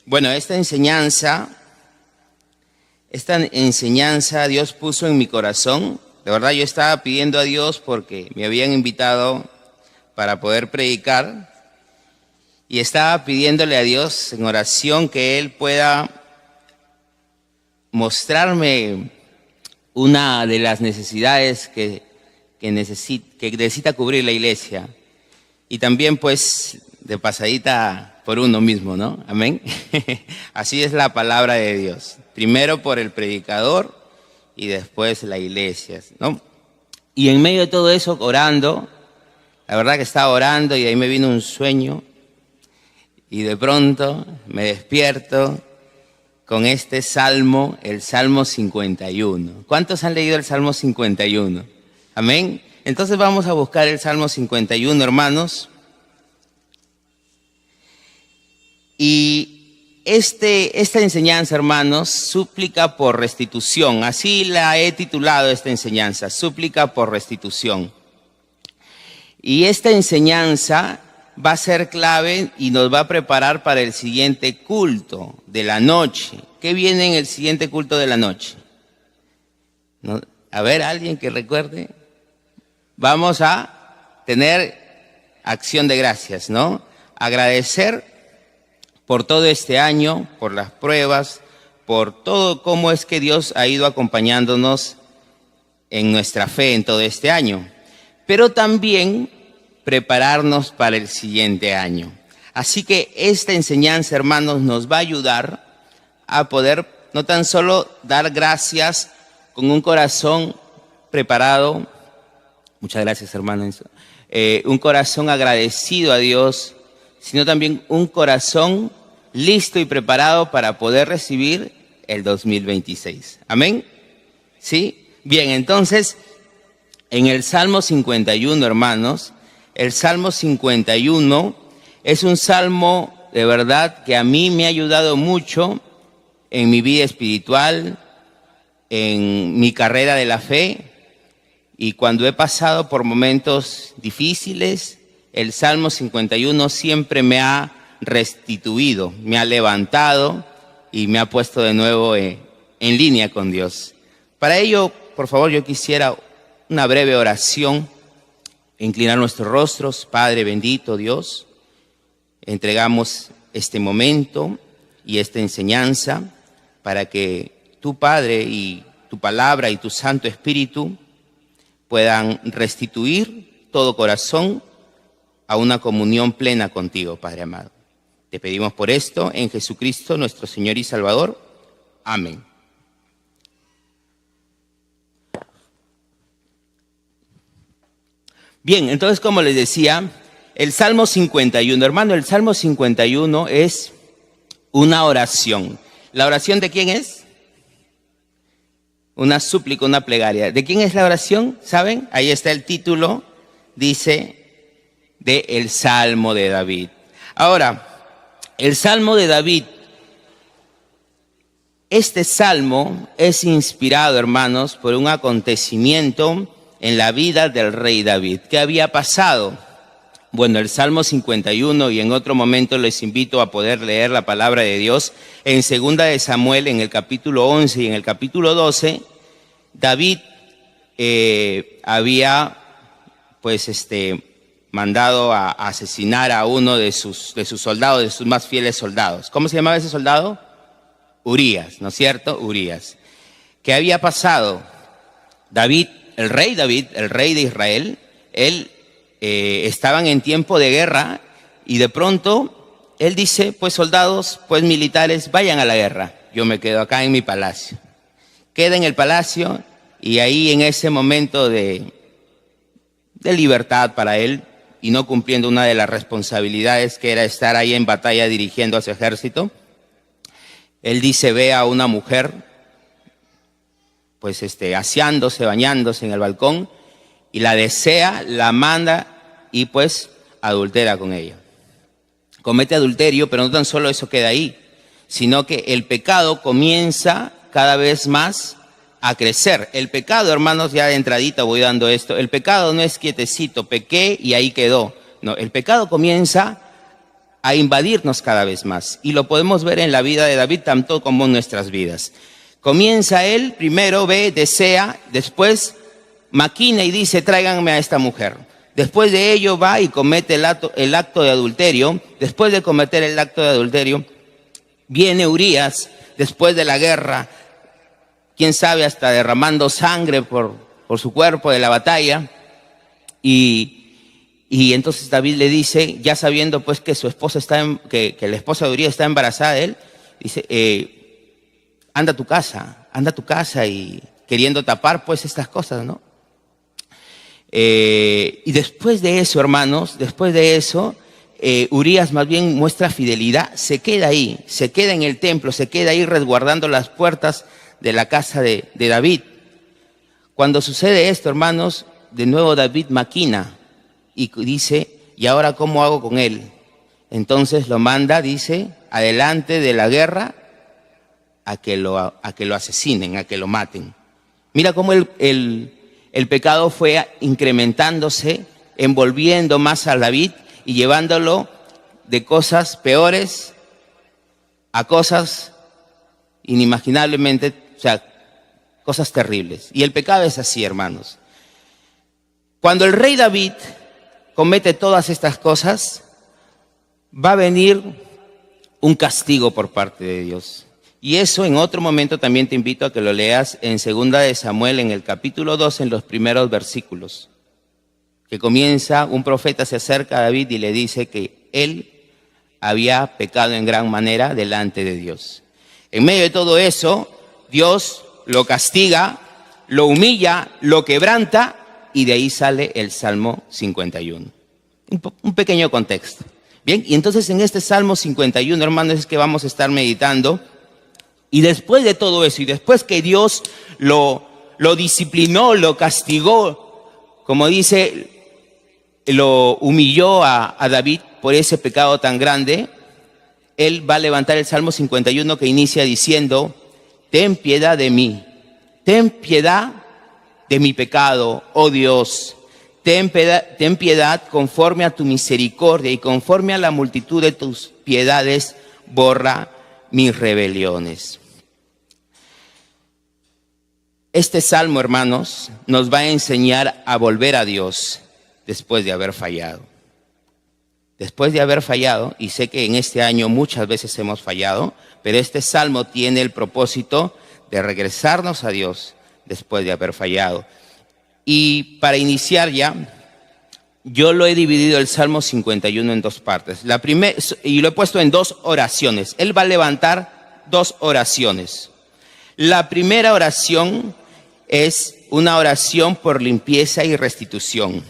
Bueno, esta enseñanza Dios puso en mi corazón. De verdad, yo estaba pidiendo a Dios porque me habían invitado para poder predicar y estaba pidiéndole a Dios en oración que Él pueda mostrarme una de las necesidades que necesita cubrir la iglesia y también pues de pasadita por uno mismo, ¿no? Amén. Así es la palabra de Dios. Primero por el predicador y después la iglesia, ¿no? Y en medio de todo eso, orando, la verdad que estaba orando y ahí me vino un sueño y de pronto me despierto con este salmo, el Salmo 51. ¿Cuántos han leído el Salmo 51? Amén. Entonces vamos a buscar el Salmo 51, hermanos. Y esta enseñanza, hermanos, súplica por restitución. Así la he titulado esta enseñanza, súplica por restitución. Y esta enseñanza va a ser clave y nos va a preparar para el siguiente culto de la noche. ¿Qué viene en el siguiente culto de la noche? ¿No? A ver, alguien que recuerde. Vamos a tener acción de gracias, ¿no? Agradecer por todo este año, por las pruebas, por todo cómo es que Dios ha ido acompañándonos en nuestra fe en todo este año. Pero también prepararnos para el siguiente año. Así que esta enseñanza, hermanos, nos va a ayudar a poder no tan solo dar gracias con un corazón preparado, muchas gracias, hermanos, un corazón agradecido a Dios, sino también un corazón listo y preparado para poder recibir el 2026. ¿Amén? ¿Sí? Bien, entonces, en el Salmo 51, hermanos, el Salmo 51 es un salmo de verdad que a mí me ha ayudado mucho en mi vida espiritual, en mi carrera de la fe, y cuando he pasado por momentos difíciles, el Salmo 51 siempre me ha restituido, me ha levantado y me ha puesto de nuevo en línea con Dios. Para ello, por favor, yo quisiera una breve oración. Inclinar nuestros rostros. Padre bendito Dios, entregamos este momento y esta enseñanza para que tu Padre y tu palabra y tu Santo Espíritu puedan restituir todo corazón a una comunión plena contigo, Padre amado. Te pedimos por esto en Jesucristo nuestro Señor y Salvador. Amén. Bien, entonces como les decía, el Salmo 51, hermano, el Salmo 51 es una oración. ¿La oración de quién es? Una súplica, una plegaria. ¿De quién es la oración? ¿Saben? Ahí está el título, dice, de el Salmo de David. Ahora, el Salmo de David, este salmo es inspirado, hermanos, por un acontecimiento en la vida del rey David. ¿Qué había pasado? Bueno, el Salmo 51, y en otro momento les invito a poder leer la palabra de Dios, en 2 de Samuel, en el capítulo 11 y en el capítulo 12, David había mandado a asesinar a uno de sus soldados, de sus más fieles soldados. ¿Cómo se llamaba ese soldado? Urías, ¿no es cierto? Urías. ¿Qué había pasado? David, el rey de Israel, él estaban en tiempo de guerra y de pronto él dice, pues soldados, pues militares, vayan a la guerra. Yo me quedo acá en mi palacio. Queda en el palacio y ahí en ese momento de libertad para él y no cumpliendo una de las responsabilidades que era estar ahí en batalla dirigiendo a su ejército, él dice, ve a una mujer pues aseándose, bañándose en el balcón y la desea, la manda y pues adultera con ella. Comete adulterio, pero no tan solo eso queda ahí, sino que el pecado comienza cada vez más a crecer. El pecado, hermanos, ya de entradita voy dando esto, el pecado no es quietecito, pequé y ahí quedó. No, el pecado comienza a invadirnos cada vez más. Y lo podemos ver en la vida de David tanto como en nuestras vidas. Comienza él, primero ve, desea, después maquina y dice, tráiganme a esta mujer. Después de ello va y comete el acto de adulterio. Después de cometer el acto de adulterio, viene Urías, después de la guerra, quién sabe, hasta derramando sangre por su cuerpo de la batalla. Y entonces David le dice, ya sabiendo pues que su esposa que la esposa de Urías está embarazada de él, dice, anda a tu casa, y queriendo tapar pues estas cosas, ¿no? Y después de eso, hermanos, Urías más bien muestra fidelidad, se queda ahí, se queda en el templo, se queda ahí resguardando las puertas de la casa de David. Cuando sucede esto, hermanos, de nuevo David maquina y dice, ¿y ahora cómo hago con él? Entonces lo manda, dice, adelante de la guerra a que lo asesinen, a que lo maten. Mira cómo el pecado fue incrementándose, envolviendo más a David y llevándolo de cosas peores a cosas inimaginablemente, o sea, cosas terribles. Y el pecado es así, hermanos. Cuando el rey David comete todas estas cosas, va a venir un castigo por parte de Dios. Y eso en otro momento también te invito a que lo leas en 2 de Samuel, en el capítulo 2, en los primeros versículos. Que comienza, un profeta se acerca a David y le dice que él había pecado en gran manera delante de Dios. En medio de todo eso, Dios lo castiga, lo humilla, lo quebranta, y de ahí sale el Salmo 51. Un pequeño contexto. Bien, y entonces en este Salmo 51, hermanos, es que vamos a estar meditando. Y después de todo eso, y después que Dios lo disciplinó, lo castigó, como dice, lo humilló a David por ese pecado tan grande, él va a levantar el Salmo 51 que inicia diciendo, ten piedad de mí, ten piedad de mi pecado, oh Dios, ten piedad conforme a tu misericordia y conforme a la multitud de tus piedades, borra mis rebeliones. Este salmo, hermanos, nos va a enseñar a volver a Dios después de haber fallado. Después de haber fallado, y sé que en este año muchas veces hemos fallado, pero este salmo tiene el propósito de regresarnos a Dios después de haber fallado. Y para iniciar ya, yo lo he dividido el Salmo 51 en dos partes. La primera, y lo he puesto en dos oraciones. Él va a levantar dos oraciones. La primera oración es una oración por limpieza y restitución.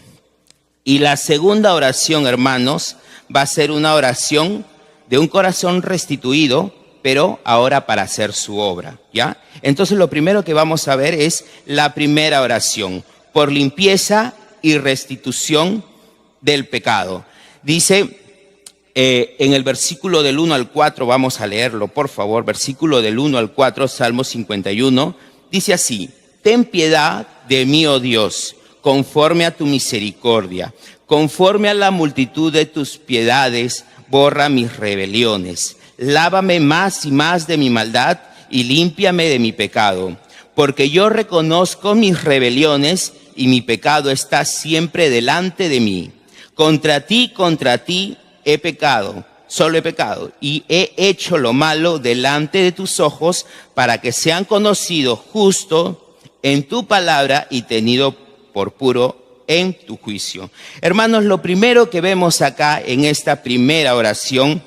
Y la segunda oración, hermanos, va a ser una oración de un corazón restituido, pero ahora para hacer su obra, ¿ya? Entonces lo primero que vamos a ver es la primera oración, por limpieza y restitución del pecado. Dice en el versículo del 1 al 4, vamos a leerlo, por favor, versículo del 1 al 4, Salmo 51, dice así, ten piedad de mí, oh Dios, conforme a tu misericordia, conforme a la multitud de tus piedades, borra mis rebeliones. Lávame más y más de mi maldad y límpiame de mi pecado, porque yo reconozco mis rebeliones y mi pecado está siempre delante de mí. Contra ti he pecado, solo he pecado, y he hecho lo malo delante de tus ojos para que sean conocidos justo en tu palabra y tenido por puro en tu juicio. Hermanos, lo primero que vemos acá en esta primera oración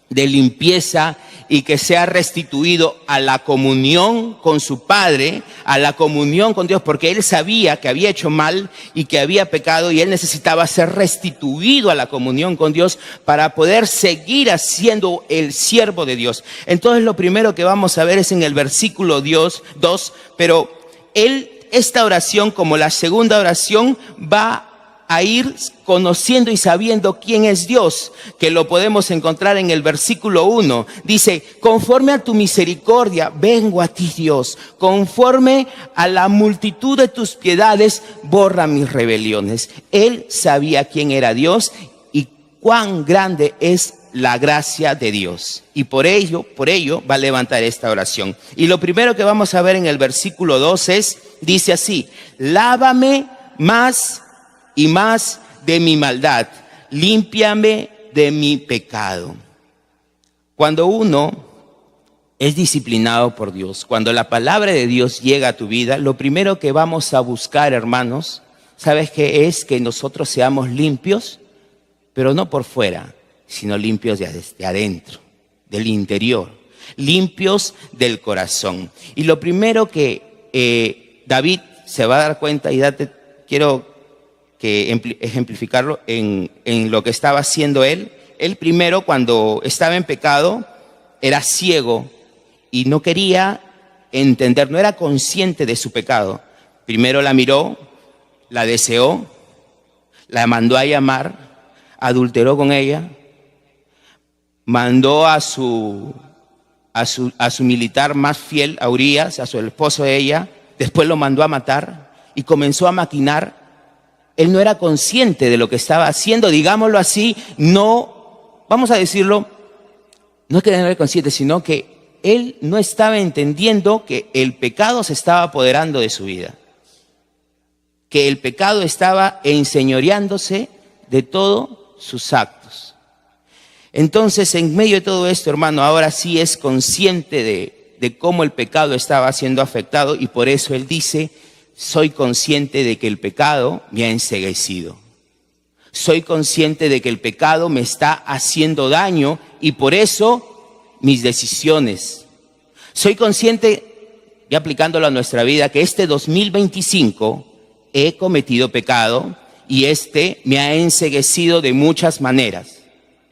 de limpieza y que sea restituido a la comunión con su Padre, a la comunión con Dios, porque él sabía que había hecho mal y que había pecado y él necesitaba ser restituido a la comunión con Dios para poder seguir siendo el siervo de Dios. Entonces lo primero que vamos a ver es en el versículo 2, pero esta oración, como la segunda oración, va a ir conociendo y sabiendo quién es Dios, que lo podemos encontrar en el versículo 1. Dice, conforme a tu misericordia, vengo a ti, Dios. Conforme a la multitud de tus piedades, borra mis rebeliones. Él sabía quién era Dios y cuán grande es la gracia de Dios. Y por ello va a levantar esta oración. Y lo primero que vamos a ver en el versículo 2 dice así: lávame más y más de mi maldad, límpiame de mi pecado. Cuando uno es disciplinado por Dios, cuando la palabra de Dios llega a tu vida, lo primero que vamos a buscar, hermanos, ¿sabes qué es? Que nosotros seamos limpios, pero no por fuera, sino limpios desde adentro, del interior, limpios del corazón. Y lo primero que David se va a dar cuenta, y quiero que ejemplificarlo en lo que estaba haciendo él. Él primero, cuando estaba en pecado, era ciego y no quería entender, no era consciente de su pecado. Primero la miró, la deseó, la mandó a llamar, adulteró con ella, mandó a su militar más fiel, a Urías, a su esposo de ella, después lo mandó a matar y comenzó a maquinar. Él no era consciente de lo que estaba haciendo, digámoslo así, no, vamos a decirlo, no es que no era consciente, sino que él no estaba entendiendo que el pecado se estaba apoderando de su vida, que el pecado estaba enseñoreándose de todos sus actos. Entonces, en medio de todo esto, hermano, ahora sí es consciente de cómo el pecado estaba siendo afectado, y por eso él dice: soy consciente de que el pecado me ha enceguecido. Soy consciente de que el pecado me está haciendo daño, y por eso mis decisiones. Soy consciente, y aplicándolo a nuestra vida, que este 2025 he cometido pecado y me ha enceguecido de muchas maneras.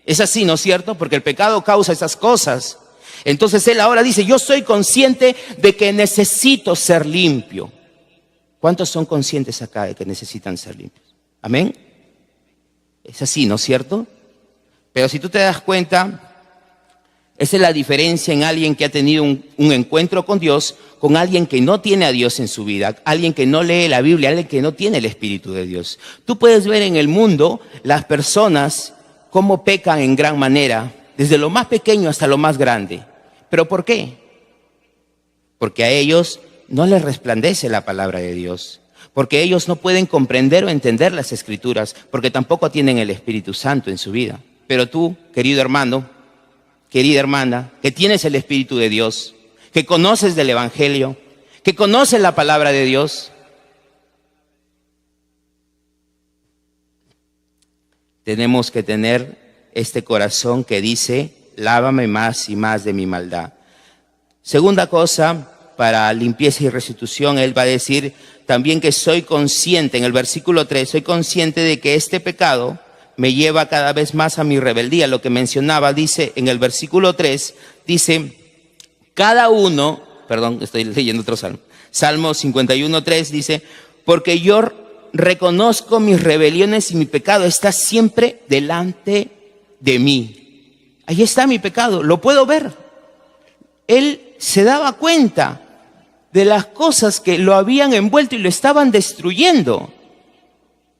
Es así, ¿no es cierto? Porque el pecado causa esas cosas. Entonces él ahora dice: yo soy consciente de que necesito ser limpio. ¿Cuántos son conscientes acá de que necesitan ser limpios? ¿Amén? Es así, ¿no es cierto? Pero si tú te das cuenta, esa es la diferencia en alguien que ha tenido un encuentro con Dios, con alguien que no tiene a Dios en su vida, alguien que no lee la Biblia, alguien que no tiene el Espíritu de Dios. Tú puedes ver en el mundo las personas cómo pecan en gran manera, desde lo más pequeño hasta lo más grande. ¿Pero por qué? Porque a ellos no les resplandece la palabra de Dios, porque ellos no pueden comprender o entender las Escrituras, porque tampoco tienen el Espíritu Santo en su vida. Pero tú, querido hermano, querida hermana, que tienes el Espíritu de Dios, que conoces del Evangelio, que conoces la palabra de Dios, tenemos que tener este corazón que dice: lávame más y más de mi maldad. Segunda cosa, para limpieza y restitución, él va a decir también que soy consciente, en el versículo 3, soy consciente de que este pecado me lleva cada vez más a mi rebeldía. Lo que mencionaba, dice en el versículo 3, dice: cada uno, perdón, estoy leyendo otro salmo, Salmo 51:3 dice: porque yo reconozco mis rebeliones y mi pecado está siempre delante de mí. Ahí está mi pecado, lo puedo ver. Él se daba cuenta de las cosas que lo habían envuelto y lo estaban destruyendo.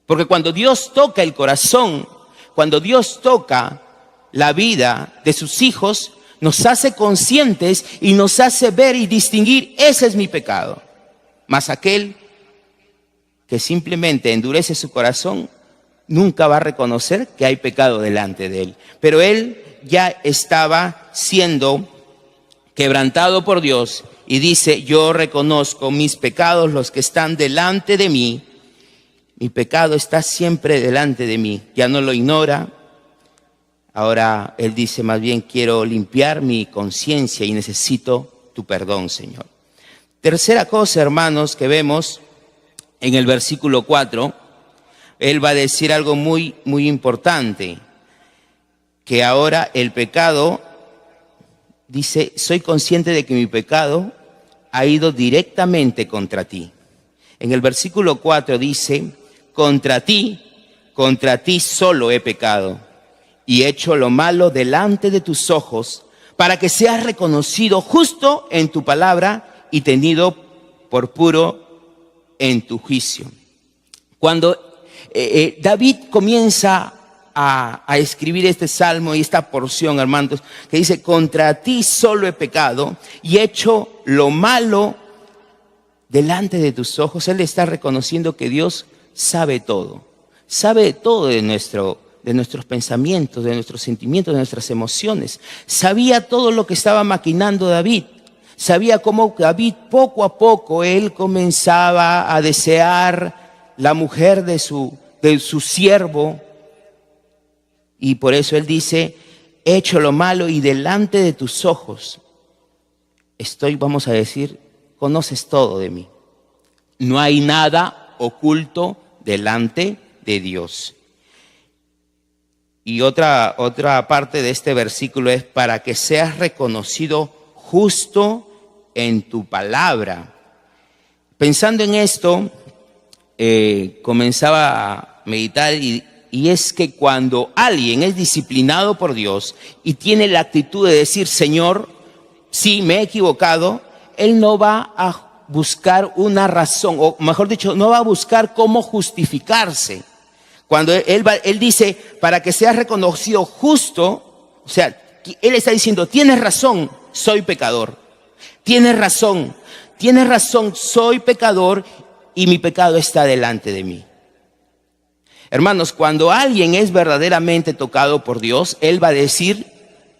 Porque cuando Dios toca el corazón, cuando Dios toca la vida de sus hijos, nos hace conscientes y nos hace ver y distinguir: ese es mi pecado. Mas aquel que simplemente endurece su corazón nunca va a reconocer que hay pecado delante de él. Pero él ya estaba siendo quebrantado por Dios y dice: yo reconozco mis pecados, los que están delante de mí. Mi pecado está siempre delante de mí. Ya no lo ignora. Ahora él dice más bien: quiero limpiar mi conciencia y necesito tu perdón, Señor. Tercera cosa, hermanos, que vemos en el versículo 4, él va a decir algo muy, muy importante. Que ahora el pecado, dice: soy consciente de que mi pecado ha ido directamente contra ti. En el versículo 4 dice: contra ti solo he pecado y he hecho lo malo delante de tus ojos, para que seas reconocido justo en tu palabra y tenido por puro en tu juicio. Cuando David comienza a escribir este salmo y esta porción, hermanos, que dice: contra ti solo he pecado y he hecho lo malo delante de tus ojos. Él está reconociendo que Dios sabe todo de nuestros pensamientos, de nuestros sentimientos, de nuestras emociones. Sabía todo lo que estaba maquinando David. Sabía cómo David poco a poco él comenzaba a desear la mujer de su siervo. Y por eso él dice: he hecho lo malo y delante de tus ojos estoy, vamos a decir, conoces todo de mí. No hay nada oculto delante de Dios. Y otra parte de este versículo es: para que seas reconocido justo en tu palabra. Pensando en esto, comenzaba a meditar y es que cuando alguien es disciplinado por Dios y tiene la actitud de decir: Señor, sí, me he equivocado, él no va a buscar una razón, o mejor dicho, no va a buscar cómo justificarse. Cuando él dice: para que seas reconocido justo, o sea, él está diciendo: tienes razón, soy pecador. Tienes razón, soy pecador y mi pecado está delante de mí. Hermanos, cuando alguien es verdaderamente tocado por Dios, él va a decir: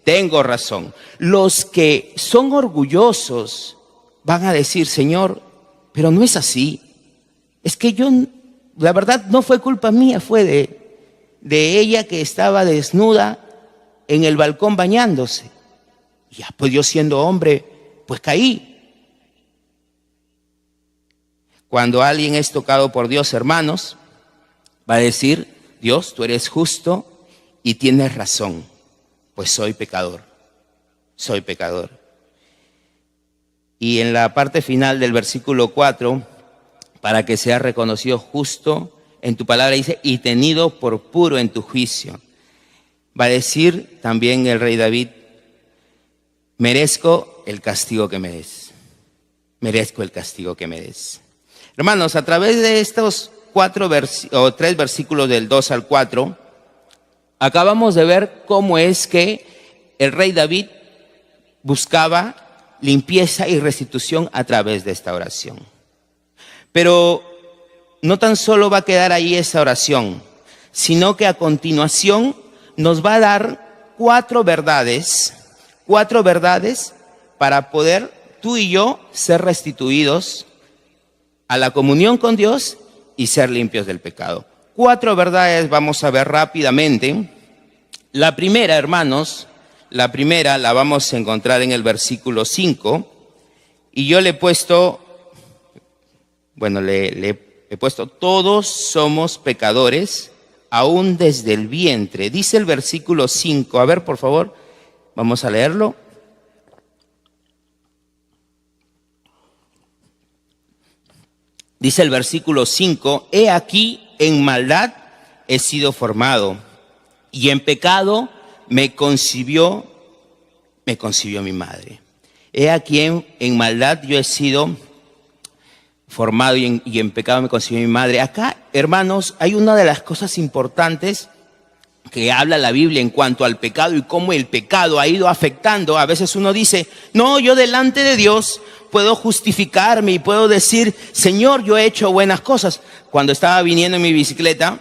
tengo razón. Los que son orgullosos van a decir: Señor, pero no es así. Es que la verdad no fue culpa mía, fue de ella que estaba desnuda en el balcón bañándose. Ya, pues yo siendo hombre, pues caí. Cuando alguien es tocado por Dios, hermanos, va a decir: Dios, tú eres justo y tienes razón, pues soy pecador. Y en la parte final del versículo 4, para que seas reconocido justo en tu palabra, dice: y tenido por puro en tu juicio. Va a decir también el rey David: merezco el castigo que me des. Merezco el castigo que me des. Hermanos, a través de estos 3 versículos del 2 al 4, acabamos de ver cómo es que el rey David buscaba limpieza y restitución a través de esta oración. Pero no tan solo va a quedar ahí esa oración, sino que a continuación nos va a dar 4 verdades para poder tú y yo ser restituidos a la comunión con Dios y ser limpios del pecado. 4 verdades vamos a ver rápidamente. La primera, hermanos, la vamos a encontrar en el versículo 5. Y yo le he puesto, todos somos pecadores, aún desde el vientre. Dice el versículo 5. A ver, por favor, vamos a leerlo. Dice el versículo 5: he aquí, en maldad he sido formado, y en pecado me concibió mi madre. He aquí, en maldad yo he sido formado y en pecado me concibió mi madre. Acá, hermanos, hay una de las cosas importantes que habla la Biblia en cuanto al pecado y cómo el pecado ha ido afectando. A veces uno dice: no, yo delante de Dios puedo justificarme y puedo decir: Señor, yo he hecho buenas cosas. Cuando estaba viniendo en mi bicicleta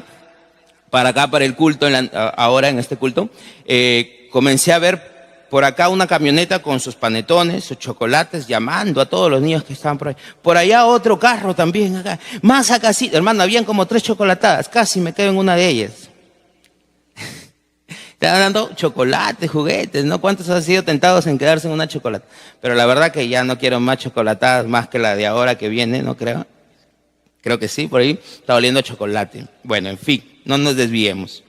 para acá, para el culto, ahora en este culto, comencé a ver por acá una camioneta con sus panetones, sus chocolates, llamando a todos los niños que estaban por ahí. Por allá otro carro también, acá. Más acá sí, hermano, habían como 3 chocolatadas, casi me quedo en una de ellas. Estaban dando chocolates, juguetes, ¿no? ¿Cuántos han sido tentados en quedarse en una chocolate? Pero la verdad que ya no quiero más chocolatadas, más que la de ahora que viene, ¿no creo? Creo que sí, por ahí está oliendo chocolate. Bueno, en fin, no nos desviemos.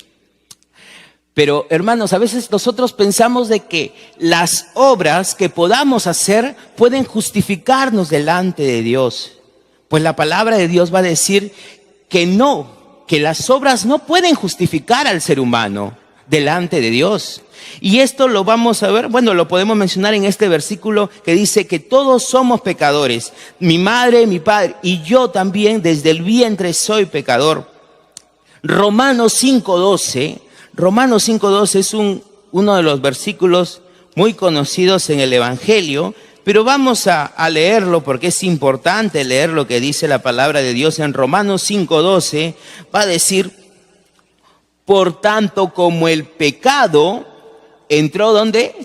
Pero, hermanos, a veces nosotros pensamos de que las obras que podamos hacer pueden justificarnos delante de Dios. Pues la palabra de Dios va a decir que no, que las obras no pueden justificar al ser humano delante de Dios. Y esto lo vamos a ver, lo podemos mencionar en este versículo que dice que todos somos pecadores. Mi madre, mi padre y yo también desde el vientre soy pecador. Romanos 5:12 Romanos 5:12 es uno de los versículos muy conocidos en el Evangelio, pero vamos a leerlo porque es importante leer lo que dice la palabra de Dios. En Romanos 5:12 va a decir: por tanto, como el pecado entró ¿dónde?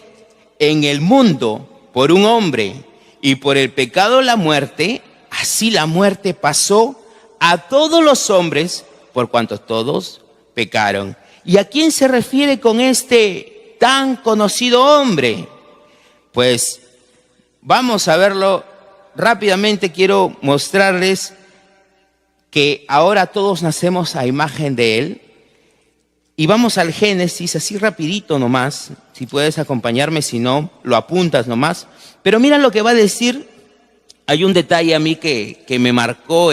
En el mundo por un hombre, y por el pecado la muerte, así la muerte pasó a todos los hombres, por cuanto todos pecaron. ¿Y a quién se refiere con este tan conocido hombre? Pues vamos a verlo rápidamente. Quiero mostrarles que ahora todos nacemos a imagen de Él. Y vamos al Génesis, así rapidito nomás, si puedes acompañarme, si no, lo apuntas nomás. Pero mira lo que va a decir. Hay un detalle a mí que me marcó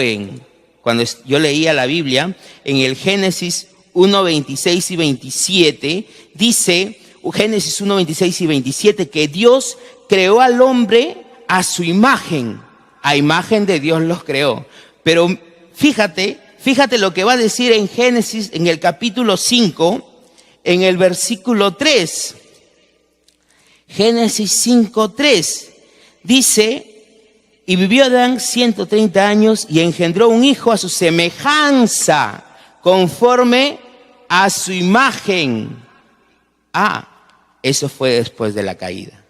cuando yo leía la Biblia. En el Génesis 1:26 y 27, dice, Génesis 1:26 y 27, que Dios creó al hombre a su imagen. A imagen de Dios los creó. Pero fíjate lo que va a decir en Génesis, en el capítulo 5, en el versículo 3. Génesis 5:3 dice: y vivió Adán 130 años y engendró un hijo a su semejanza, conforme a su imagen. Eso fue después de la caída.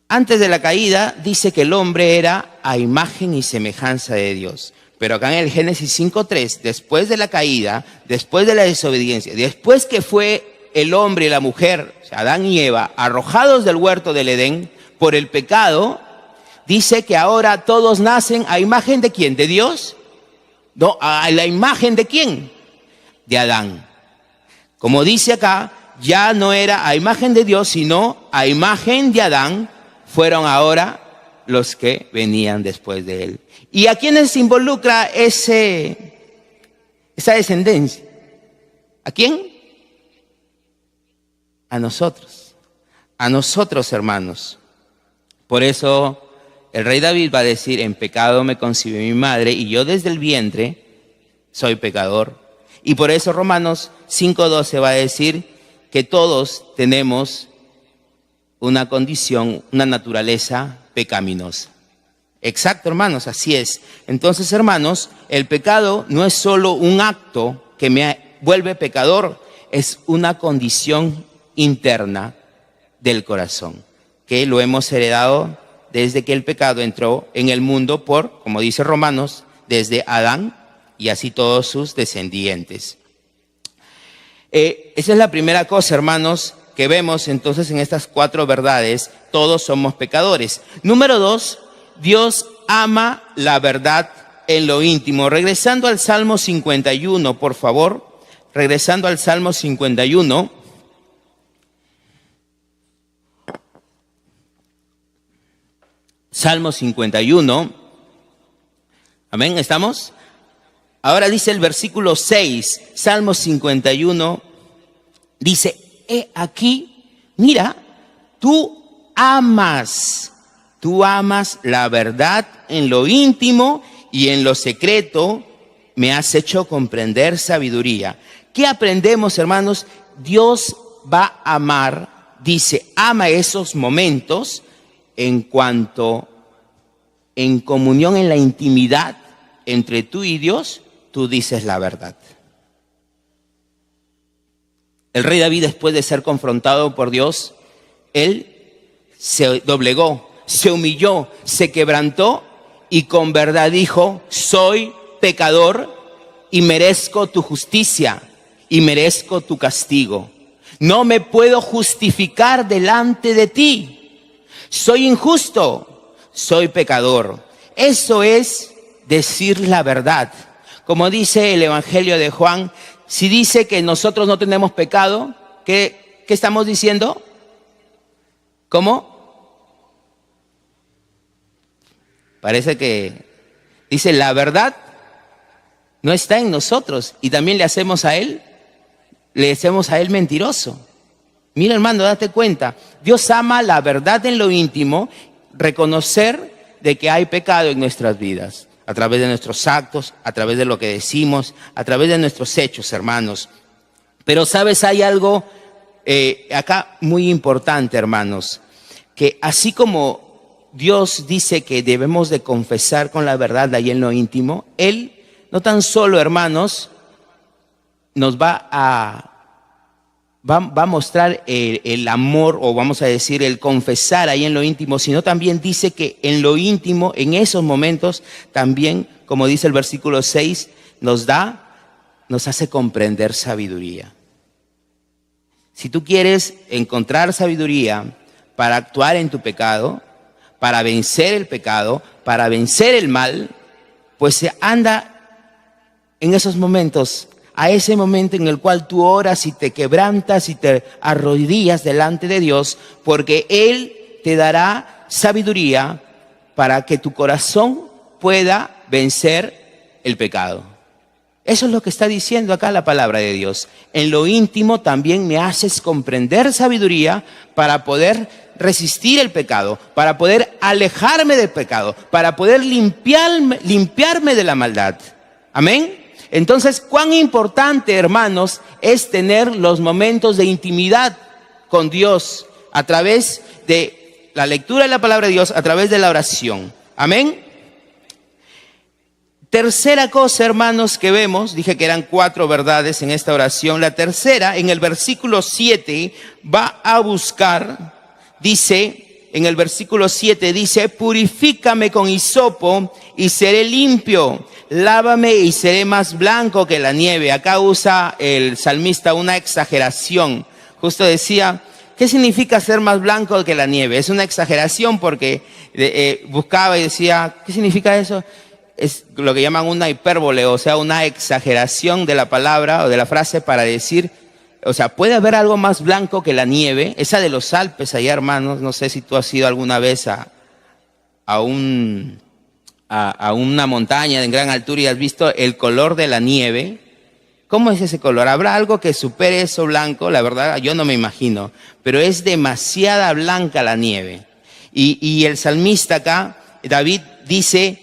Antes de la caída dice que el hombre era a imagen y semejanza de Dios. Pero acá en el Génesis 5:3, después de la caída, después de la desobediencia, después que fue el hombre y la mujer, o sea, Adán y Eva, arrojados del huerto del Edén por el pecado, dice que ahora todos nacen a imagen de ¿quién? ¿De Dios? No, a la imagen de ¿quién? De Adán. Como dice acá, ya no era a imagen de Dios, sino a imagen de Adán, fueron ahora los que venían después de él. ¿Y a quiénes involucra esa descendencia? ¿A quién? A nosotros, hermanos. Por eso el rey David va a decir: en pecado me concibió mi madre, y yo desde el vientre soy pecador. Y por eso Romanos 5:12 va a decir que todos tenemos una condición, una naturaleza pecaminosa. Exacto, hermanos, así es. Entonces, hermanos, el pecado no es solo un acto que me vuelve pecador, es una condición interna del corazón, que lo hemos heredado desde que el pecado entró en el mundo como dice Romanos, desde Adán y así todos sus descendientes. Esa es la primera cosa, hermanos, que vemos entonces en estas 4 verdades. Todos somos pecadores. Número 2, Dios ama la verdad en lo íntimo. Regresando al Salmo 51, por favor. Regresando al Salmo 51. Salmo 51. Amén, ¿estamos? Ahora dice el versículo 6, Salmo 51, dice: he aquí, mira, tú amas la verdad en lo íntimo, y en lo secreto me has hecho comprender sabiduría. ¿Qué aprendemos, hermanos? Dios va a amar, dice, ama esos momentos en cuanto en comunión, en la intimidad entre tú y Dios, tú dices la verdad. El rey David, después de ser confrontado por Dios, él se doblegó, se humilló, se quebrantó y con verdad dijo: soy pecador y merezco tu justicia y merezco tu castigo. No me puedo justificar delante de ti. Soy injusto, soy pecador. Eso es decir la verdad. Como dice el Evangelio de Juan, si dice que nosotros no tenemos pecado, ¿qué estamos diciendo? ¿Cómo? Parece que dice: la verdad no está en nosotros, y también le hacemos a él mentiroso. Mira, hermano, date cuenta, Dios ama la verdad en lo íntimo, reconocer de que hay pecado en nuestras vidas. a través de nuestros actos, a través de lo que decimos, a través de nuestros hechos, hermanos. Pero sabes, hay algo acá muy importante, hermanos, que así como Dios dice que debemos de confesar con la verdad ahí en lo íntimo, Él no tan solo, hermanos, nos va a mostrar el amor, o vamos a decir el confesar ahí en lo íntimo, sino también dice que en lo íntimo, en esos momentos, también, como dice el versículo 6, nos hace comprender sabiduría. Si tú quieres encontrar sabiduría para actuar en tu pecado, para vencer el pecado, para vencer el mal, pues se anda en esos momentos, a ese momento en el cual tú oras y te quebrantas y te arrodillas delante de Dios, porque Él te dará sabiduría para que tu corazón pueda vencer el pecado. Eso es lo que está diciendo acá la palabra de Dios. En lo íntimo también me haces comprender sabiduría para poder resistir el pecado, para poder alejarme del pecado, para poder limpiarme de la maldad. Amén. Entonces, cuán importante, hermanos, es tener los momentos de intimidad con Dios a través de la lectura de la palabra de Dios, a través de la oración. Amén. Tercera cosa, hermanos, que vemos, dije que eran 4 verdades en esta oración. La tercera, en el versículo 7, va a buscar, dice, en el versículo 7 dice, purifícame con hisopo y seré limpio. Lávame y seré más blanco que la nieve. Acá usa el salmista una exageración. Justo decía, ¿qué significa ser más blanco que la nieve? Es una exageración porque buscaba y decía, ¿qué significa eso? Es lo que llaman una hipérbole, o sea, una exageración de la palabra o de la frase para decir, o sea, ¿puede haber algo más blanco que la nieve? Esa de los Alpes allá, hermanos, no sé si tú has ido alguna vez a una montaña de gran altura y has visto el color de la nieve. ¿Cómo es ese color? ¿Habrá algo que supere eso blanco? La verdad, yo no me imagino, pero es demasiada blanca la nieve. Y el salmista acá, David, dice,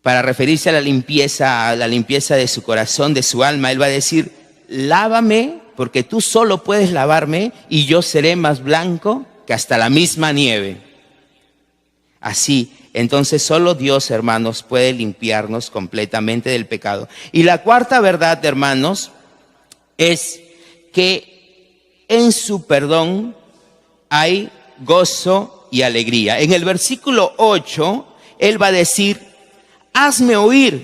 para referirse a la limpieza de su corazón, de su alma, él va a decir, lávame, porque tú solo puedes lavarme y yo seré más blanco que hasta la misma nieve. Así, entonces solo Dios, hermanos, puede limpiarnos completamente del pecado. Y la cuarta verdad, hermanos, es que en su perdón hay gozo y alegría. En el versículo 8, él va a decir, hazme oír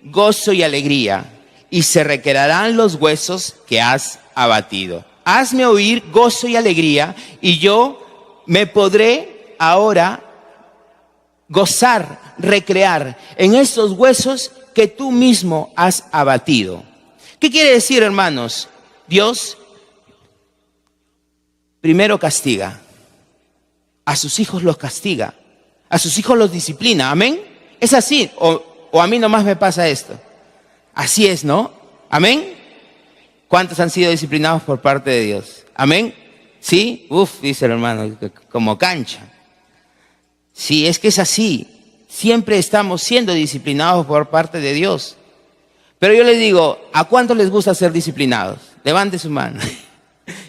gozo y alegría, y se requerirán los huesos que has abatido. Hazme oír gozo y alegría, y yo me podré ahora gozar, recrear en estos huesos que tú mismo has abatido. ¿Qué quiere decir, hermanos? Dios primero castiga, a sus hijos los castiga, a sus hijos los disciplina. Amén. ¿Es así? ¿O a mí nomás me pasa esto? Así es, ¿no? ¿Amén? ¿Cuántos han sido disciplinados por parte de Dios? ¿Amén? ¿Sí? Dice el hermano, como cancha. Sí, es que es así. Siempre estamos siendo disciplinados por parte de Dios. Pero yo les digo, ¿a cuántos les gusta ser disciplinados? Levante su mano.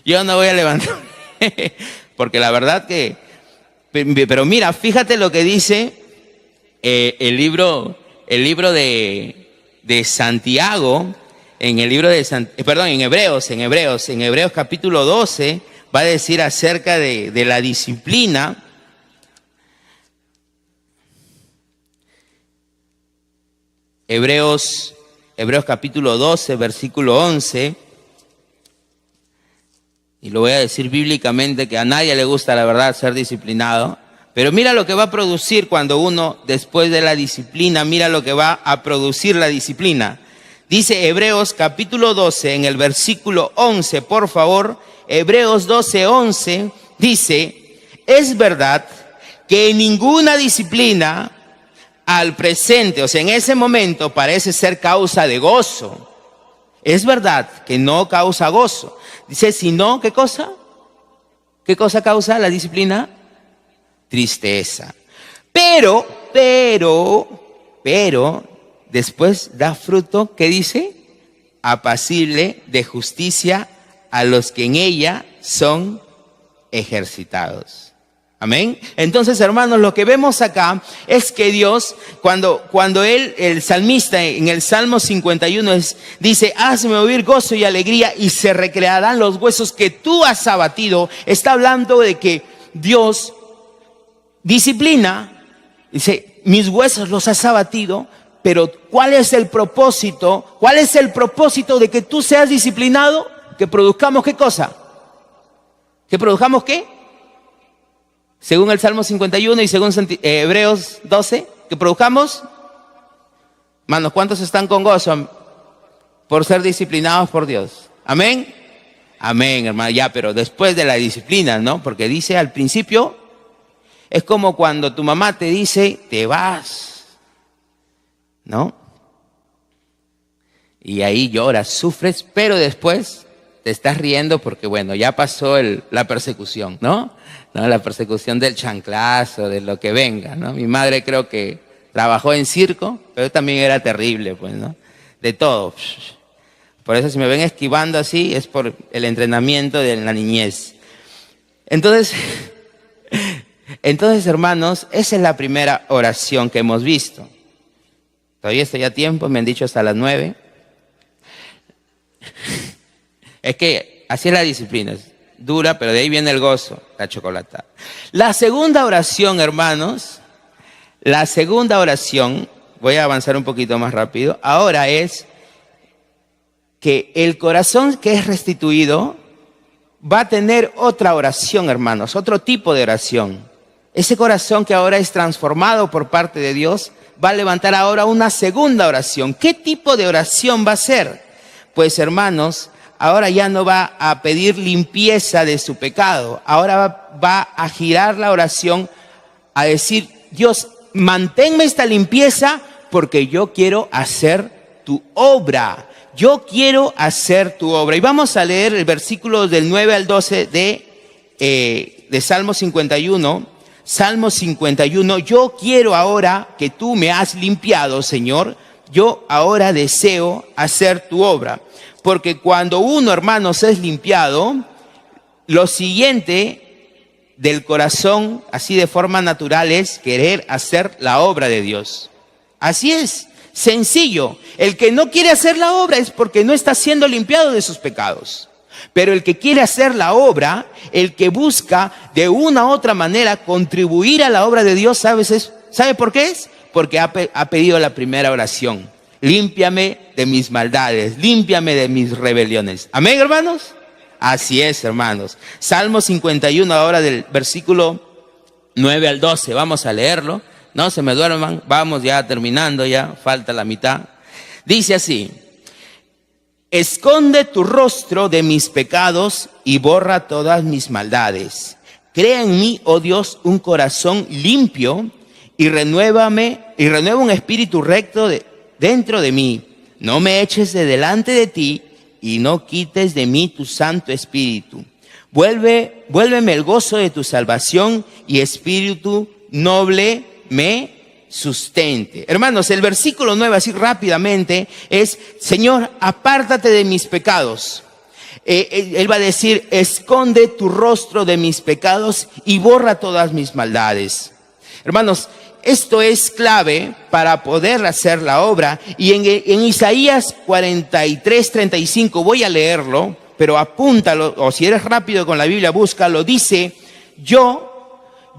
Yo no voy a levantar. Porque la verdad que... Pero mira, fíjate lo que dice el libro de Santiago, en el libro de en Hebreos capítulo 12, va a decir acerca de la disciplina. Hebreos capítulo 12, versículo 11, y lo voy a decir bíblicamente, que a nadie le gusta, la verdad, ser disciplinado. Pero mira lo que va a producir cuando uno, después de la disciplina, mira lo que va a producir la disciplina. Dice Hebreos capítulo 12, en el versículo 11, por favor, Hebreos 12, 11, dice, es verdad que ninguna disciplina al presente, o sea, en ese momento parece ser causa de gozo. Es verdad que no causa gozo. Dice, sino, ¿qué cosa? ¿Qué cosa causa la disciplina? Tristeza. Pero después da fruto, ¿qué dice? Apacible de justicia a los que en ella son ejercitados. Amén. Entonces, hermanos, lo que vemos acá es que Dios, cuando el salmista en el Salmo 51 dice, hazme oír gozo y alegría y se recrearán los huesos que tú has abatido, está hablando de que Dios disciplina, dice, mis huesos los has abatido, pero ¿cuál es el propósito? ¿Cuál es el propósito de que tú seas disciplinado? Que produzcamos ¿qué cosa? ¿Que produzcamos qué? Según el Salmo 51 y según Hebreos 12, que produzcamos. Hermanos, ¿cuántos están con gozo por ser disciplinados por Dios? Amén. Amén, hermano. Ya, pero después de la disciplina, ¿no? Porque dice al principio, es como cuando tu mamá te dice, te vas, ¿no? Y ahí lloras, sufres, pero después te estás riendo porque, bueno, ya pasó la persecución, ¿no? La persecución del chanclazo, de lo que venga, ¿no? Mi madre creo que trabajó en circo, pero también era terrible, pues, ¿no? De todo. Por eso si me ven esquivando así, es por el entrenamiento de la niñez. Entonces, hermanos, esa es la primera oración que hemos visto. Todavía estoy a tiempo, me han dicho hasta las 9. Es que así es la disciplina, es dura, pero de ahí viene el gozo, la chocolatada. La segunda oración, hermanos, voy a avanzar un poquito más rápido, ahora es que el corazón que es restituido va a tener otra oración, hermanos, otro tipo de oración. Ese corazón que ahora es transformado por parte de Dios va a levantar ahora una segunda oración. ¿Qué tipo de oración va a ser? Pues, hermanos, ahora ya no va a pedir limpieza de su pecado. Ahora va a girar la oración a decir, Dios, manténme esta limpieza porque yo quiero hacer tu obra. Yo quiero hacer tu obra. Y vamos a leer el versículo del 9 al 12 de Salmo 51. Salmo 51, yo quiero ahora que tú me has limpiado, Señor. Yo ahora deseo hacer tu obra. Porque cuando uno, hermanos, es limpiado, lo siguiente del corazón, así de forma natural, es querer hacer la obra de Dios. Así es, sencillo. El que no quiere hacer la obra es porque no está siendo limpiado de sus pecados. Pero el que quiere hacer la obra, el que busca de una u otra manera contribuir a la obra de Dios, ¿sabe por qué es? Porque ha pedido la primera oración. Límpiame de mis maldades, límpiame de mis rebeliones. ¿Amén, hermanos? Así es, hermanos. Salmo 51, ahora del versículo 9 al 12. Vamos a leerlo. No se me duerman, vamos ya terminando, ya falta la mitad. Dice así: esconde tu rostro de mis pecados y borra todas mis maldades. Crea en mí, oh Dios, un corazón limpio y renueva un espíritu recto dentro de mí. No me eches de delante de ti y no quites de mí tu Santo Espíritu. Vuélveme el gozo de tu salvación y espíritu noble me sustente. Hermanos, el versículo 9, así rápidamente, es: Señor, apártate de mis pecados. Él va a decir: esconde tu rostro de mis pecados y borra todas mis maldades. Hermanos, esto es clave para poder hacer la obra. Y en Isaías 43:35, voy a leerlo, pero apúntalo, o si eres rápido con la Biblia, búscalo. Dice: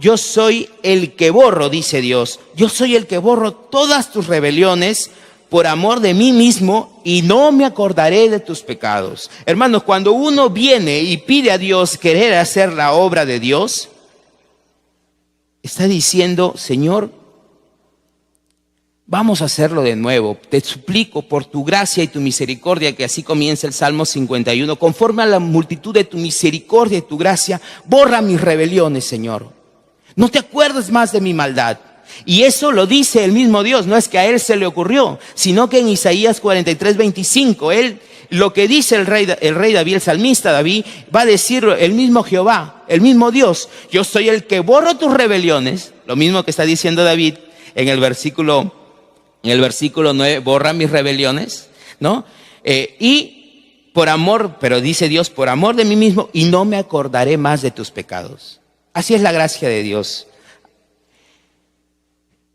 yo soy el que borro, dice Dios. Yo soy el que borro todas tus rebeliones por amor de mí mismo y no me acordaré de tus pecados. Hermanos, cuando uno viene y pide a Dios querer hacer la obra de Dios, está diciendo: Señor, vamos a hacerlo de nuevo. Te suplico por tu gracia y tu misericordia, que así comienza el Salmo 51. Conforme a la multitud de tu misericordia y tu gracia, borra mis rebeliones, Señor. No te acuerdes más de mi maldad. Y eso lo dice el mismo Dios. No es que a él se le ocurrió, sino que en Isaías 43:25, lo que dice el rey David, el salmista David, va a decir el mismo Jehová, el mismo Dios: yo soy el que borro tus rebeliones. Lo mismo que está diciendo David. en el versículo 9, borra mis rebeliones, ¿no? Y por amor, pero dice Dios, por amor de mí mismo, y no me acordaré más de tus pecados. Así es la gracia de Dios.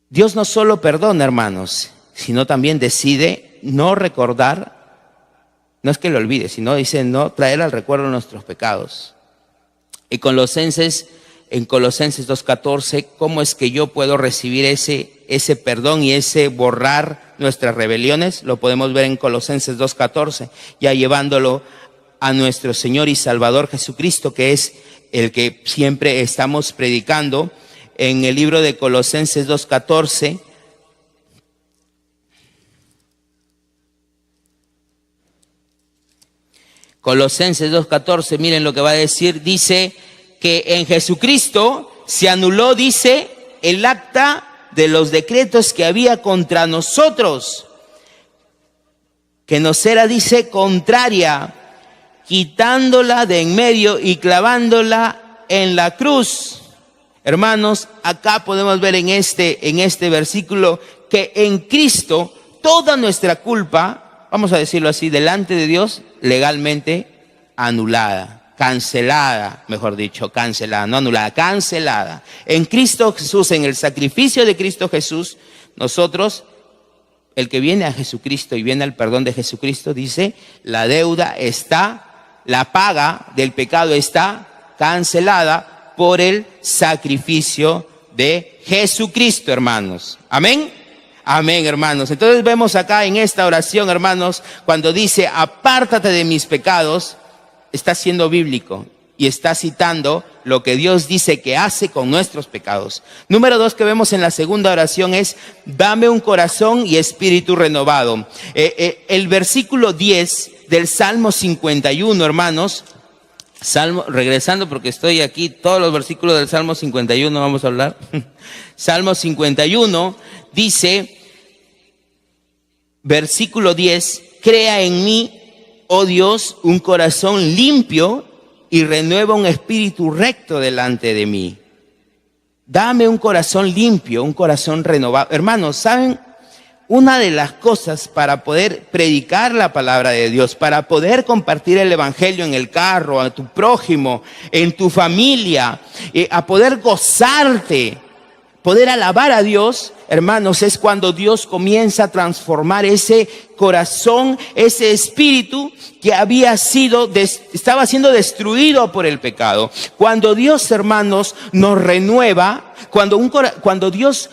Dios no solo perdona, hermanos, sino también decide no recordar, no es que lo olvide, sino dice no traer al recuerdo nuestros pecados. Y en Colosenses 2:14, ¿cómo es que yo puedo recibir ese perdón y ese borrar nuestras rebeliones? Lo podemos ver en Colosenses 2:14, ya llevándolo a nuestro Señor y Salvador Jesucristo, que es el que siempre estamos predicando. En el libro de Colosenses 2:14, Colosenses 2:14, miren lo que va a decir, dice que en Jesucristo se anuló, dice, el acta de los decretos que había contra nosotros, que nos era, dice, contraria, quitándola de en medio y clavándola en la cruz. Hermanos, acá podemos ver en este versículo que en Cristo toda nuestra culpa, vamos a decirlo así, delante de Dios, legalmente anulada, cancelada, mejor dicho, cancelada, no anulada, cancelada. En Cristo Jesús, en el sacrificio de Cristo Jesús, nosotros, el que viene a Jesucristo y viene al perdón de Jesucristo, dice, la deuda está, la paga del pecado está cancelada por el sacrificio de Jesucristo, hermanos. Amén. Amén, hermanos. Entonces vemos acá en esta oración, hermanos, cuando dice, apártate de mis pecados, está siendo bíblico y está citando lo que Dios dice que hace con nuestros pecados. Número 2 que vemos en la segunda oración es, dame un corazón y espíritu renovado. El versículo 10 del Salmo 51, hermanos, regresando porque estoy aquí, todos los versículos del Salmo 51 vamos a hablar. Salmo 51 dice, versículo 10, crea en mí, oh Dios, un corazón limpio y renueva un espíritu recto delante de mí. Dame un corazón limpio, un corazón renovado. Hermanos, ¿saben? Una de las cosas para poder predicar la palabra de Dios, para poder compartir el evangelio en el carro, a tu prójimo, en tu familia, a poder gozarte, poder alabar a Dios, hermanos, es cuando Dios comienza a transformar ese corazón, ese espíritu que estaba siendo destruido por el pecado. Cuando Dios, hermanos, nos renueva, cuando Dios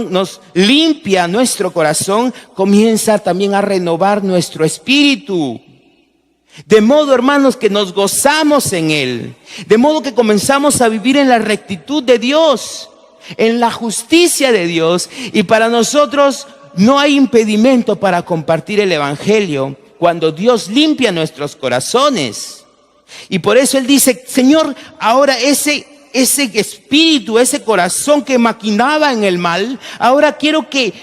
nos limpia nuestro corazón, comienza también a renovar nuestro espíritu. De modo, hermanos, que nos gozamos en Él. De modo que comenzamos a vivir en la rectitud de Dios, en la justicia de Dios. Y para nosotros no hay impedimento para compartir el evangelio cuando Dios limpia nuestros corazones. Y por eso Él dice, Señor, ahora ese espíritu, ese corazón que maquinaba en el mal, ahora quiero que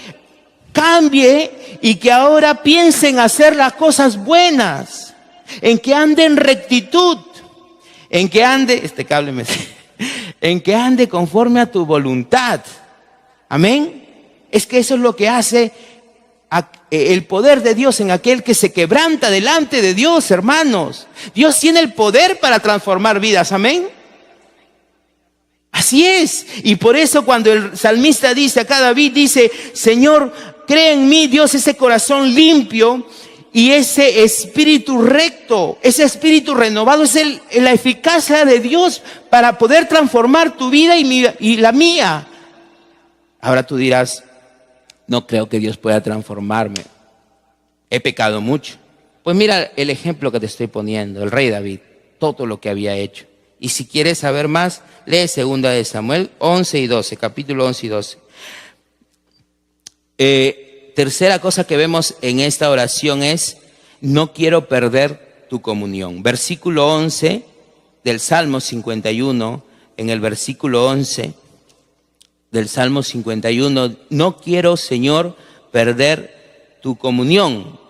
cambie y que ahora piense en hacer las cosas buenas, en que ande en rectitud, en que ande, en que ande conforme a tu voluntad. Amén. Es que eso es lo que hace el poder de Dios en aquel que se quebranta delante de Dios, hermanos. Dios tiene el poder para transformar vidas. Amén. Así es, y por eso cuando el salmista dice, acá David dice, Señor, crea en mí, Dios, ese corazón limpio y ese espíritu recto, ese espíritu renovado, es la eficacia de Dios para poder transformar tu vida y la mía. Ahora tú dirás, no creo que Dios pueda transformarme, he pecado mucho. Pues mira el ejemplo que te estoy poniendo, el rey David, todo lo que había hecho. Y si quieres saber más, lee 2 de Samuel 11 y 12, capítulo 11 y 12. Tercera cosa que vemos en esta oración es, no quiero perder tu comunión. Versículo 11 del Salmo 51, en el versículo 11 del Salmo 51, no quiero, Señor, perder tu comunión.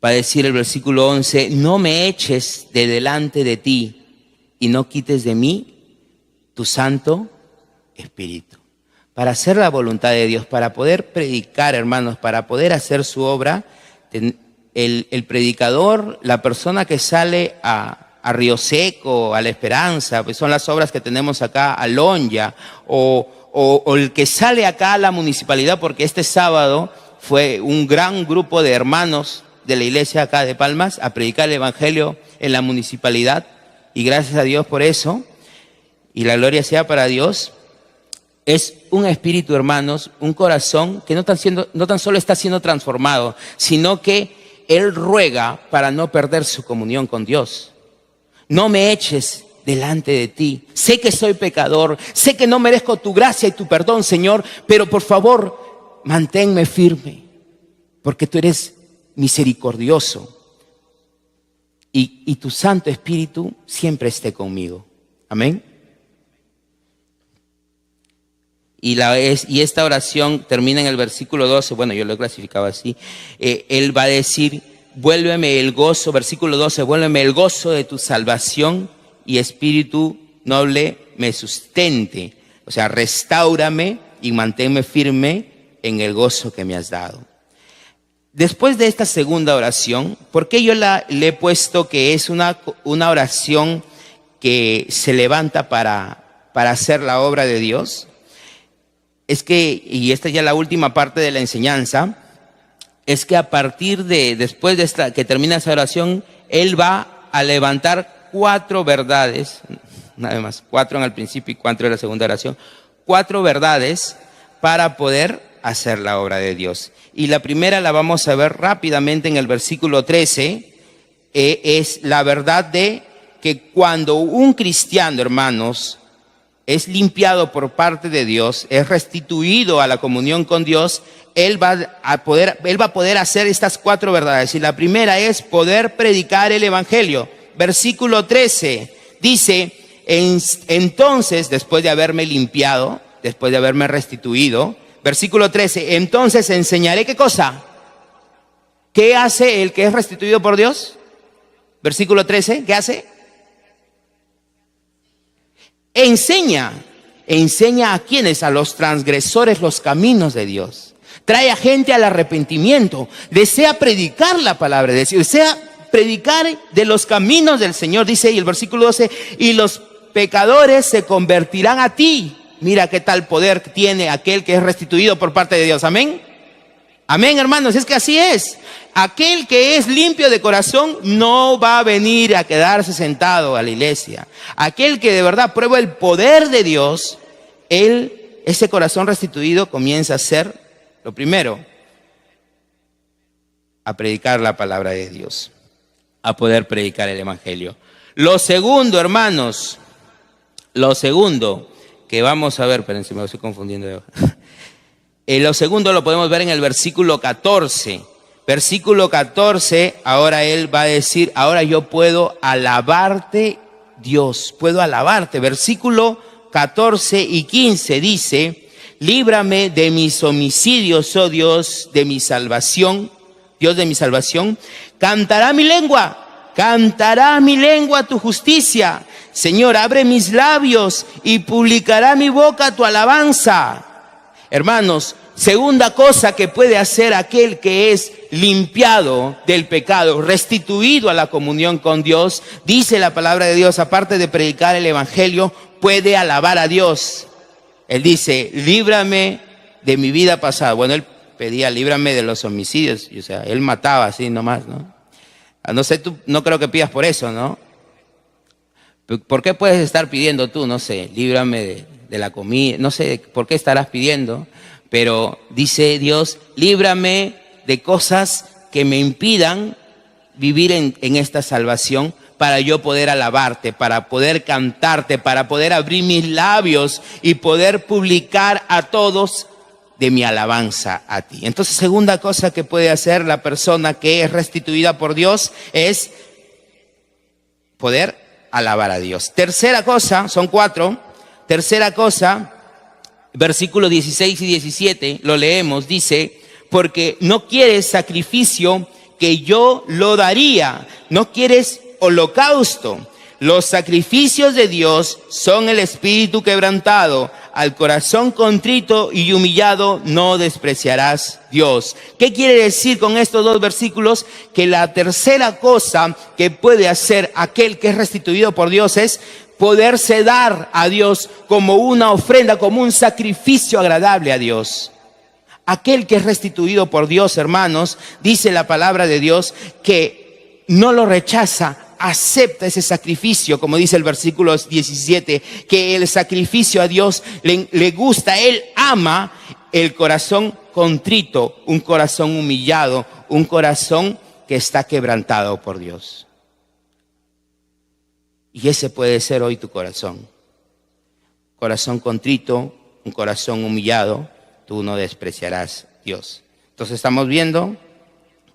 Va a decir el versículo 11, no me eches de delante de ti y no quites de mí tu Santo Espíritu. para hacer la voluntad de Dios, para poder predicar, hermanos, para poder hacer su obra. El predicador, la persona que sale a Río Seco, a La Esperanza, pues son las obras que tenemos acá, a Lonja, o el que sale acá a la municipalidad, porque este sábado fue un gran grupo de hermanos de la iglesia acá de Palmas a predicar el evangelio en la municipalidad, y gracias a Dios por eso, y la gloria sea para Dios. Es un espíritu, hermanos, un corazón que no tan solo está siendo transformado, sino que él ruega para no perder su comunión con Dios. No me eches delante de ti. Sé que soy pecador, sé que no merezco tu gracia y tu perdón, Señor, pero por favor, manténme firme, porque tú eres misericordioso y tu Santo Espíritu siempre esté conmigo. Amén. Y esta oración termina en el versículo 12, bueno, yo lo he clasificado así. Él va a decir, vuélveme el gozo, versículo 12, vuélveme el gozo de tu salvación y espíritu noble me sustente. O sea, restáurame y manténme firme en el gozo que me has dado. Después de esta segunda oración, ¿por qué yo le he puesto que es una oración que se levanta para hacer la obra de Dios? Es que, y esta ya es la última parte de la enseñanza, es que a partir después de que termina esa oración, él va a levantar 4 verdades, nada más, 4 en el principio y 4 en la segunda oración, 4 verdades para poder hacer la obra de Dios. Y la primera la vamos a ver rápidamente en el versículo 13, es la verdad de que cuando un cristiano, hermanos, es limpiado por parte de Dios, es restituido a la comunión con Dios, él va a poder hacer estas 4 verdades. Y la primera es poder predicar el evangelio. Versículo 13 dice, entonces, después de haberme limpiado, después de haberme restituido, versículo 13, entonces enseñaré ¿qué cosa? ¿Qué hace el que es restituido por Dios? Versículo 13, ¿qué hace? Enseña a quienes, a los transgresores, los caminos de Dios. Trae a gente al arrepentimiento. Desea predicar la palabra de Dios. Desea predicar de los caminos del Señor. Dice y el versículo 12, y los pecadores se convertirán a ti. Mira qué tal poder tiene aquel que es restituido por parte de Dios. Amén. Amén, hermanos, es que así es. Aquel que es limpio de corazón no va a venir a quedarse sentado a la iglesia. Aquel que de verdad prueba el poder de Dios, ese corazón restituido comienza a hacer lo primero, a predicar la palabra de Dios, a poder predicar el evangelio. Lo segundo, hermanos, que vamos a ver, espérense, me estoy confundiendo. Lo segundo lo podemos ver en el versículo 14. Versículo 14, ahora él va a decir, ahora yo puedo alabarte, Dios, puedo alabarte. Versículo 14 y 15 dice, líbrame de mis homicidios, oh Dios de mi salvación, Dios de mi salvación. Cantará mi lengua tu justicia. Señor, abre mis labios y publicará mi boca tu alabanza. Hermanos, segunda cosa que puede hacer aquel que es limpiado del pecado, restituido a la comunión con Dios, dice la palabra de Dios, aparte de predicar el evangelio, puede alabar a Dios. Él dice, líbrame de mi vida pasada. Bueno, él pedía, líbrame de los homicidios. O sea, él mataba así nomás, ¿no? No sé, tú no creo que pidas por eso, ¿no? ¿Por qué puedes estar pidiendo tú? No sé, líbrame de la comida, no sé por qué estarás pidiendo, pero dice Dios, líbrame de cosas que me impidan vivir en esta salvación para yo poder alabarte, para poder cantarte, para poder abrir mis labios y poder publicar a todos de mi alabanza a ti. Entonces, segunda cosa que puede hacer la persona que es restituida por Dios es poder alabar a Dios. Tercera cosa, son 4. Tercera cosa, versículos 16 y 17, lo leemos, dice, porque no quieres sacrificio que yo lo daría, no quieres holocausto. Los sacrificios de Dios son el espíritu quebrantado, al corazón contrito y humillado no despreciarás Dios. ¿Qué quiere decir con estos dos versículos? Que la tercera cosa que puede hacer aquel que es restituido por Dios es poderse dar a Dios como una ofrenda, como un sacrificio agradable a Dios. Aquel que es restituido por Dios, hermanos, dice la palabra de Dios que no lo rechaza, acepta ese sacrificio, como dice el versículo 17, que el sacrificio a Dios le gusta, Él ama el corazón contrito, un corazón humillado, un corazón que está quebrantado por Dios. Y ese puede ser hoy tu corazón. Corazón contrito, un corazón humillado, tú no despreciarás a Dios. Entonces estamos viendo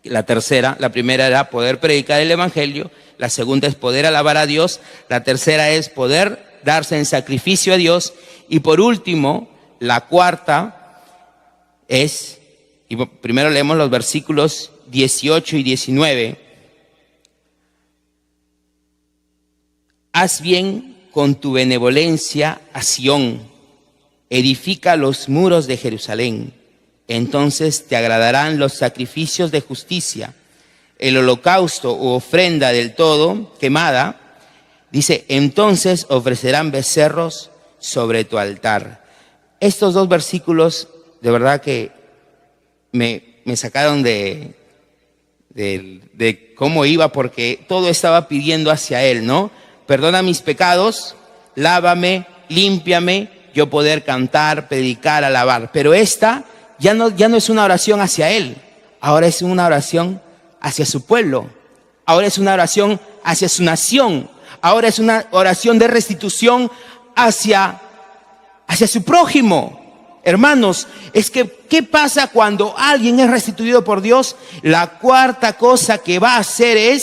la primera era poder predicar el evangelio, la segunda es poder alabar a Dios, la tercera es poder darse en sacrificio a Dios, y por último, la cuarta es, y primero leemos los versículos 18 y 19. Haz bien con tu benevolencia a Sión, edifica los muros de Jerusalén. Entonces te agradarán los sacrificios de justicia, el holocausto u ofrenda del todo quemada. Dice, entonces ofrecerán becerros sobre tu altar. Estos dos versículos de verdad que me sacaron de cómo iba, porque todo estaba pidiendo hacia Él, ¿no? Perdona mis pecados, lávame, límpiame, yo poder cantar, predicar, alabar. Pero esta ya no es una oración hacia Él, ahora es una oración hacia su pueblo, ahora es una oración hacia su nación, ahora es una oración de restitución hacia su prójimo. Hermanos, es que, ¿qué pasa cuando alguien es restituido por Dios? La cuarta cosa que va a hacer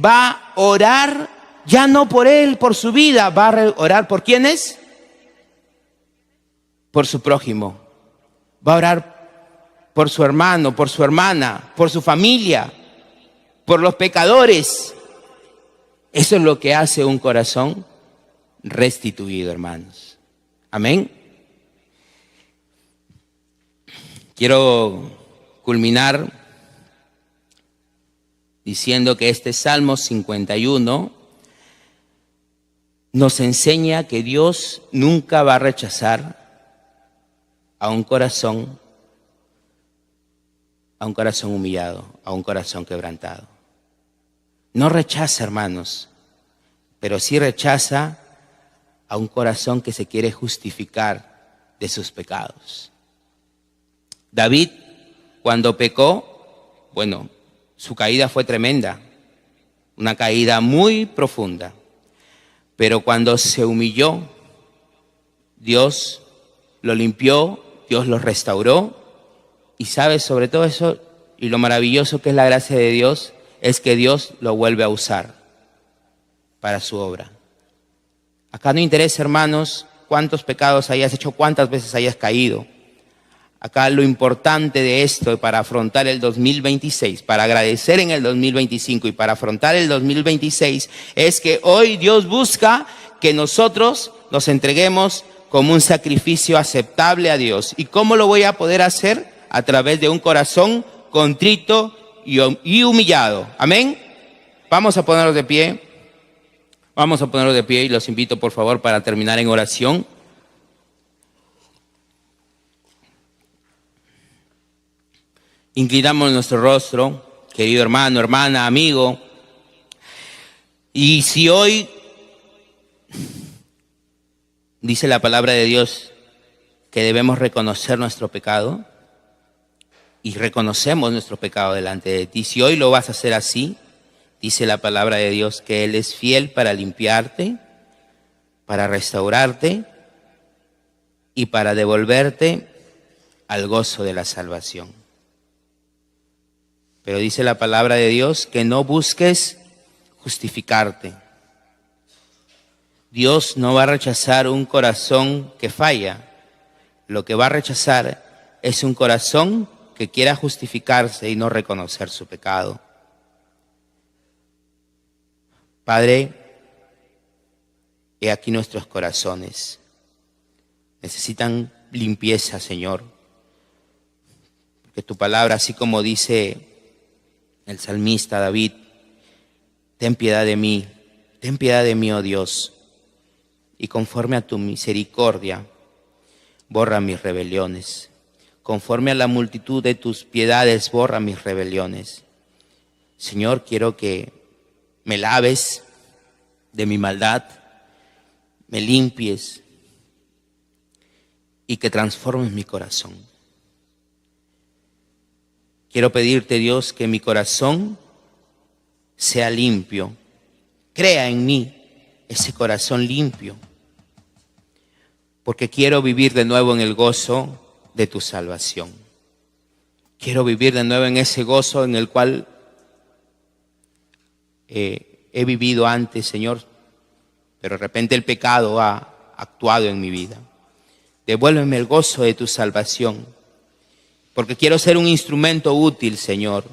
va a orar, ya no por él, por su vida, va a orar ¿por quiénes? Por su prójimo. Va a orar por su hermano, por su hermana, por su familia, por los pecadores. Eso es lo que hace un corazón restituido, hermanos. Amén. Quiero culminar diciendo que este Salmo 51 nos enseña que Dios nunca va a rechazar a un corazón humillado, a un corazón quebrantado. No rechaza, hermanos, pero sí rechaza a un corazón que se quiere justificar de sus pecados. David, cuando pecó, bueno, su caída fue tremenda, una caída muy profunda, pero cuando se humilló, Dios lo limpió, Dios lo restauró. Y sabes, sobre todo eso, y lo maravilloso que es la gracia de Dios, es que Dios lo vuelve a usar para su obra. Acá no interesa, hermanos, cuántos pecados hayas hecho, cuántas veces hayas caído. Acá lo importante de esto para afrontar el 2026, para agradecer en el 2025 y para afrontar el 2026, es que hoy Dios busca que nosotros nos entreguemos como un sacrificio aceptable a Dios. ¿Y cómo lo voy a poder hacer? A través de un corazón contrito y humillado. Amén. Vamos a ponernos de pie. Vamos a ponernos de pie y los invito por favor para terminar en oración. Inclinamos nuestro rostro, querido hermano, hermana, amigo. Y si hoy dice la palabra de Dios que debemos reconocer nuestro pecado, y reconocemos nuestro pecado delante de ti, si hoy lo vas a hacer así, dice la palabra de Dios que Él es fiel para limpiarte, para restaurarte y para devolverte al gozo de la salvación. Pero dice la palabra de Dios que no busques justificarte. Dios no va a rechazar un corazón que falla. Lo que va a rechazar es un corazón que quiera justificarse y no reconocer su pecado. Padre, he aquí nuestros corazones. necesitan limpieza, Señor. Porque tu palabra, así como dice el salmista David, ten piedad de mí, oh Dios, y conforme a tu misericordia, borra mis rebeliones. Conforme a la multitud de tus piedades, borra mis rebeliones. Señor, quiero que me laves de mi maldad, me limpies y que transformes mi corazón. Quiero pedirte, Dios, que mi corazón sea limpio. Crea en mí ese corazón limpio, porque quiero vivir de nuevo en el gozo de tu salvación. Quiero vivir de nuevo en ese gozo en el cual he vivido antes, Señor, pero de repente el pecado ha actuado en mi vida. Devuélveme el gozo de tu salvación, porque quiero ser un instrumento útil, Señor.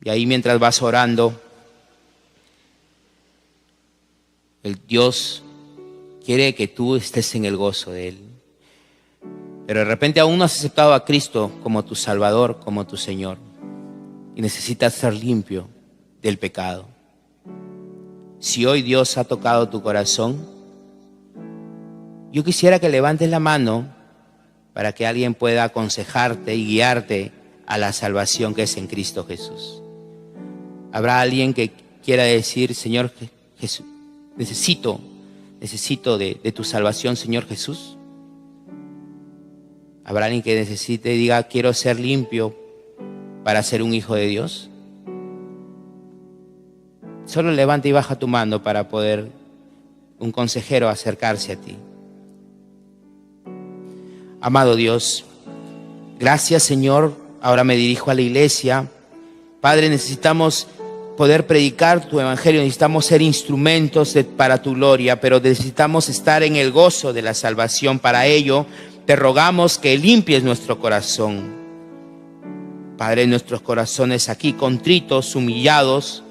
Y ahí mientras vas orando, el Dios quiere que tú estés en el gozo de Él. Pero de repente aún no has aceptado a Cristo como tu Salvador, como tu Señor. Y necesitas ser limpio del pecado. Si hoy Dios ha tocado tu corazón, yo quisiera que levantes la mano para que alguien pueda aconsejarte y guiarte a la salvación que es en Cristo Jesús. ¿Habrá alguien que quiera decir, Señor Jesús, necesito de tu salvación, Señor Jesús? ¿Habrá alguien que necesite y diga, quiero ser limpio para ser un hijo de Dios? Solo levanta y baja tu mano para poder un consejero acercarse a ti. Amado Dios, gracias, Señor. Ahora me dirijo a la iglesia. Padre, necesitamos poder predicar tu evangelio, necesitamos ser instrumentos para tu gloria, pero necesitamos estar en el gozo de la salvación. Para ello, te rogamos que limpies nuestro corazón. Padre, nuestros corazones aquí contritos, humillados,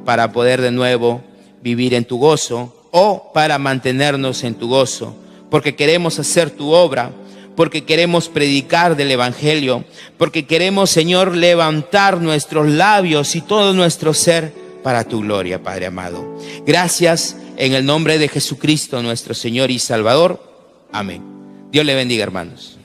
para poder de nuevo vivir en tu gozo o para mantenernos en tu gozo, porque queremos hacer tu obra, porque queremos predicar del evangelio, porque queremos, Señor, levantar nuestros labios y todo nuestro ser para tu gloria, Padre amado. Gracias en el nombre de Jesucristo, nuestro Señor y Salvador. Amén. Dios le bendiga, hermanos.